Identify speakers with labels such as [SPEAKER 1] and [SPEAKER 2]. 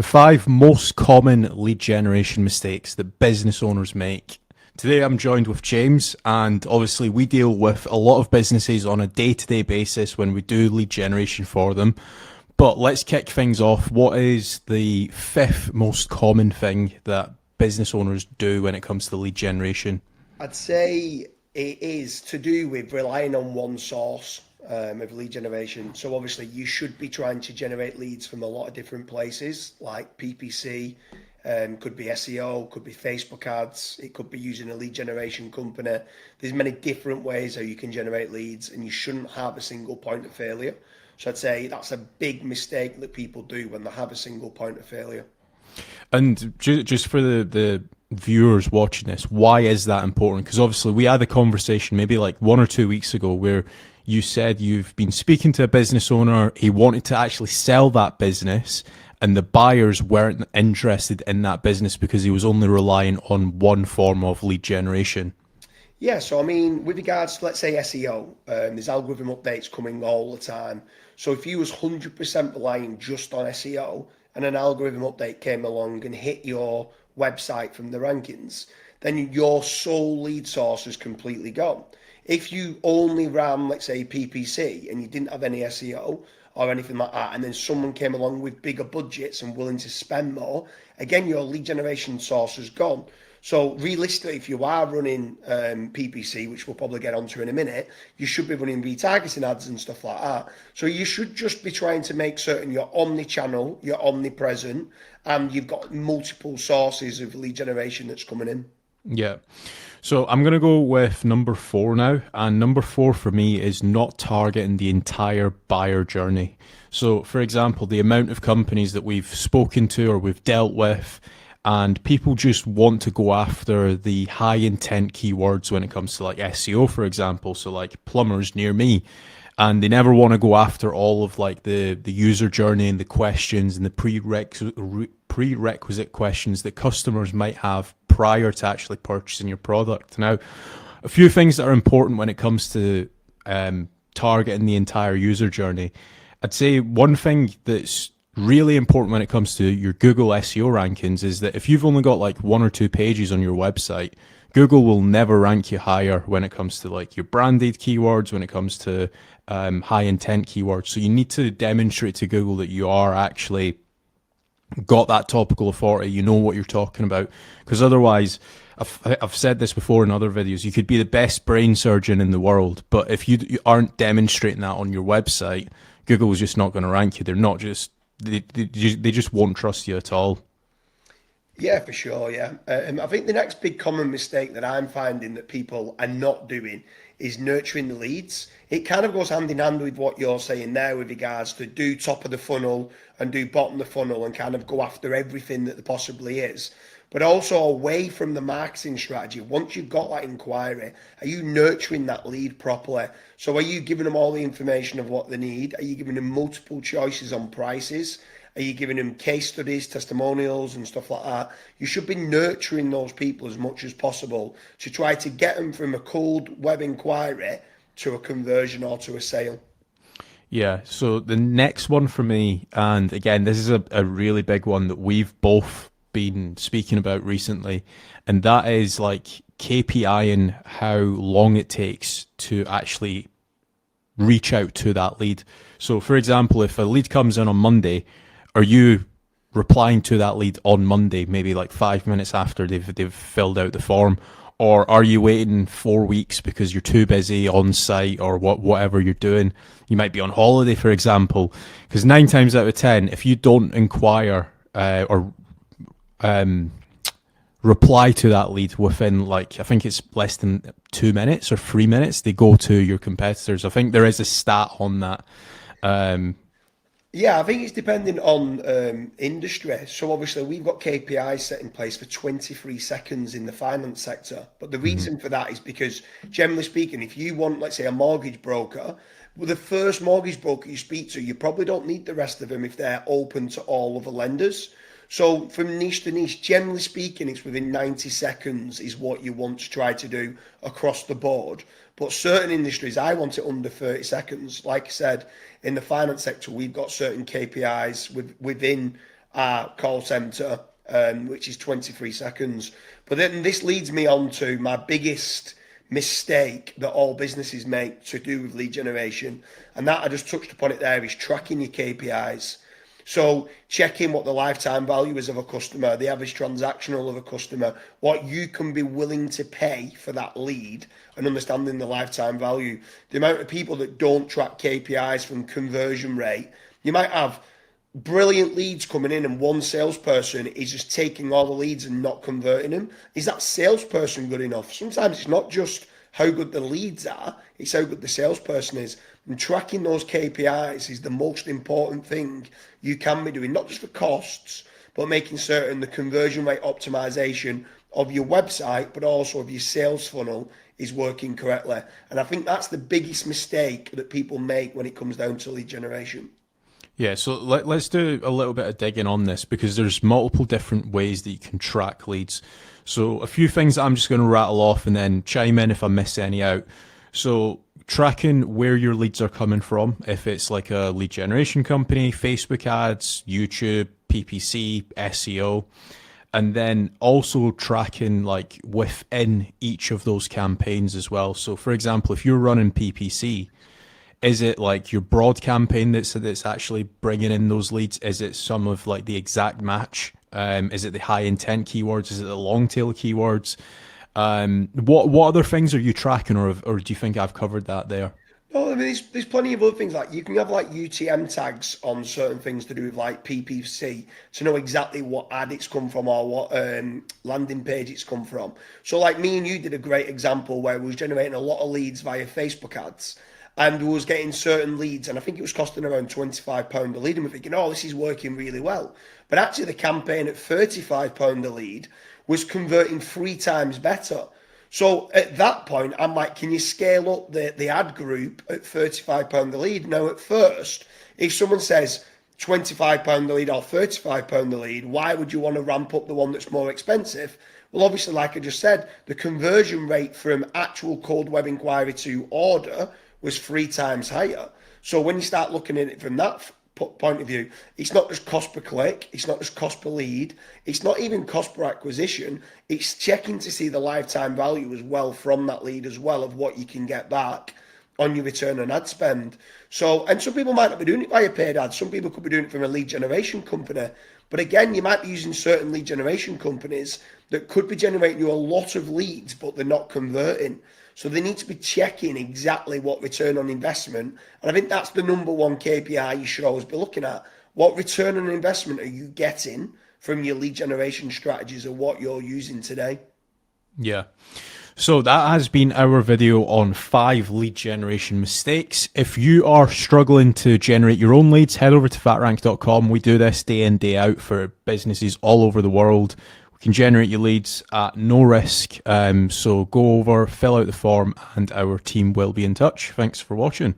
[SPEAKER 1] The 5 most common lead generation mistakes that business owners make. Today I'm joined with James, and obviously we deal with a lot of businesses on a day-to-day basis when we do lead generation for them. But let's kick things off. What is the 5th most common thing that business owners do when it comes to lead generation?
[SPEAKER 2] I'd say it is to do with relying on one source of lead generation. So obviously you should be trying to generate leads from a lot of different places, like PPC, could be SEO, could be Facebook ads, it could be using a lead generation company. There's many different ways how you can generate leads, and you shouldn't have a single point of failure. So I'd say that's a big mistake that people do when they have a single point of failure.
[SPEAKER 1] And just for the viewers watching this, why is that important? Because obviously we had a conversation maybe like 1 or 2 weeks ago where you said you've been speaking to a business owner, he wanted to actually sell that business, and the buyers weren't interested in that business because he was only relying on one form of lead generation.
[SPEAKER 2] Yeah, so I mean, with regards to, let's say, SEO, there's algorithm updates coming all the time. So if you was 100% relying just on SEO and an algorithm update came along and hit your website from the rankings, then your sole lead source is completely gone. If you only ran, let's say, PPC and you didn't have any SEO or anything like that, and then someone came along with bigger budgets and willing to spend more, again, your lead generation source is gone. So realistically, if you are running PPC, which we'll probably get onto in a minute, you should be running retargeting ads and stuff like that. So you should just be trying to make certain you're omni-channel, you're omnipresent, and you've got multiple sources of lead generation that's coming in.
[SPEAKER 1] Yeah. So I'm going to go with number 4 now. And number 4 for me is not targeting the entire buyer journey. So, for example, the amount of companies that we've spoken to or we've dealt with, and people just want to go after the high intent keywords when it comes to like SEO, for example. So, like plumbers near me. And they never want to go after all of like the user journey and the questions and the prerequisite questions that customers might have prior to actually purchasing your product. Now, a few things that are important when it comes to targeting the entire user journey. I'd say one thing that's really important when it comes to your Google SEO rankings is that if you've only got like 1 or 2 pages on your website, Google will never rank you higher when it comes to like your branded keywords, when it comes to high intent keywords. So you need to demonstrate to Google that you are actually got that topical authority, you know what you're talking about. Because otherwise, I've said this before in other videos, you could be the best brain surgeon in the world, but if you aren't demonstrating that on your website, Google is just not going to rank you. They're not just, they just won't trust you at all.
[SPEAKER 2] Yeah, for sure. Yeah. I think the next big common mistake that I'm finding that people are not doing is nurturing the leads. It kind of goes hand in hand with what you're saying there with regards to do top of the funnel and do bottom of the funnel and kind of go after everything that there possibly is. But also away from the marketing strategy, once you've got that inquiry, are you nurturing that lead properly? So are you giving them all the information of what they need? Are you giving them multiple choices on prices? Are you giving them case studies, testimonials, and stuff like that? You should be nurturing those people as much as possible to try to get them from a cold web inquiry to a conversion or to a sale.
[SPEAKER 1] Yeah, so the next one for me, and again, this is a really big one that we've both been speaking about recently, and that is like KPI and how long it takes to actually reach out to that lead. So, for example, if a lead comes in on Monday, are you replying to that lead on Monday, maybe like 5 minutes after they've filled out the form? Or are you waiting 4 weeks because you're too busy on site or whatever you're doing? You might be on holiday, for example. Because 9 times out of 10, if you don't inquire or reply to that lead within like, I think it's less than 2 minutes or 3 minutes, they go to your competitors. I think there is a stat on that. Um,
[SPEAKER 2] Yeah, I think it's depending on industry. So obviously we've got KPIs set in place for 23 seconds in the finance sector. But the
[SPEAKER 1] mhm.
[SPEAKER 2] reason for that is because generally speaking, if you want, let's say, a mortgage broker, well, the first mortgage broker you speak to, you probably don't need the rest of them if they're open to all other lenders. So from niche to niche, generally speaking, it's within 90 seconds is what you want to try to do across the board. But certain industries, I want it under 30 seconds. Like I said, in the finance sector, we've got certain KPIs within our call center, which is 23 seconds. But then this leads me on to my biggest mistake that all businesses make to do with lead generation. And that I just touched upon it there is tracking your KPIs. So checking what the lifetime value is of a customer, the average transactional of a customer, what you can be willing to pay for that lead, and understanding the lifetime value. The amount of people that don't track KPIs from conversion rate, you might have brilliant leads coming in and one salesperson is just taking all the leads and not converting them. Is that salesperson good enough? Sometimes it's not just how good the leads are, it's how good the salesperson is. And tracking those KPIs is the most important thing you can be doing, not just for costs, but making certain the conversion rate optimization of your website, but also of your sales funnel is working correctly. And I think that's the biggest mistake that people make when it comes down to lead generation.
[SPEAKER 1] Yeah, so let's do a little bit of digging on this because there's multiple different ways that you can track leads. So a few things that I'm just going to rattle off and then chime in if I miss any out. So tracking where your leads are coming from, if it's like a lead generation company, Facebook ads, YouTube, PPC, SEO, and then also tracking like within each of those campaigns as well. So for example, if you're running PPC, is it like your broad campaign that's actually bringing in those leads? Is it some of like the exact match? Is it the high intent keywords? Is it the long tail keywords? What other things are you tracking, or do you think I've covered that there?
[SPEAKER 2] No, I mean, there's plenty of other things, like you can have like UTM tags on certain things to do with like PPC to know exactly what ad it's come from or what landing page it's come from. So like me and you did a great example where we was generating a lot of leads via Facebook ads, and we was getting certain leads, and I think it was costing around £25 a lead, and we're thinking, oh, this is working really well. But actually the campaign at £35 a lead was converting 3 times better. So at that point, I'm like, can you scale up the ad group at £35 a lead? Now, at first, if someone says £25 a lead or £35 a lead, why would you want to ramp up the one that's more expensive? Well, obviously, like I just said, the conversion rate from actual cold web inquiry to order was 3 times higher. So when you start looking at it from that point of view, it's not just cost per click, it's not just cost per lead, it's not even cost per acquisition, it's checking to see the lifetime value as well from that lead as well of what you can get back on your return on ad spend. So, and some people might not be doing it via paid ads, some people could be doing it from a lead generation company. But again, you might be using certain lead generation companies that could be generating you a lot of leads, but they're not converting. So they need to be checking exactly what return on investment. And I think that's the number one KPI you should always be looking at. What return on investment are you getting from your lead generation strategies or what you're using today?
[SPEAKER 1] Yeah. So that has been our video on 5 lead generation mistakes. If you are struggling to generate your own leads, head over to fatrank.com. We do this day in, day out for businesses all over the world. We can generate your leads at no risk. So go over, fill out the form, and our team will be in touch. Thanks for watching.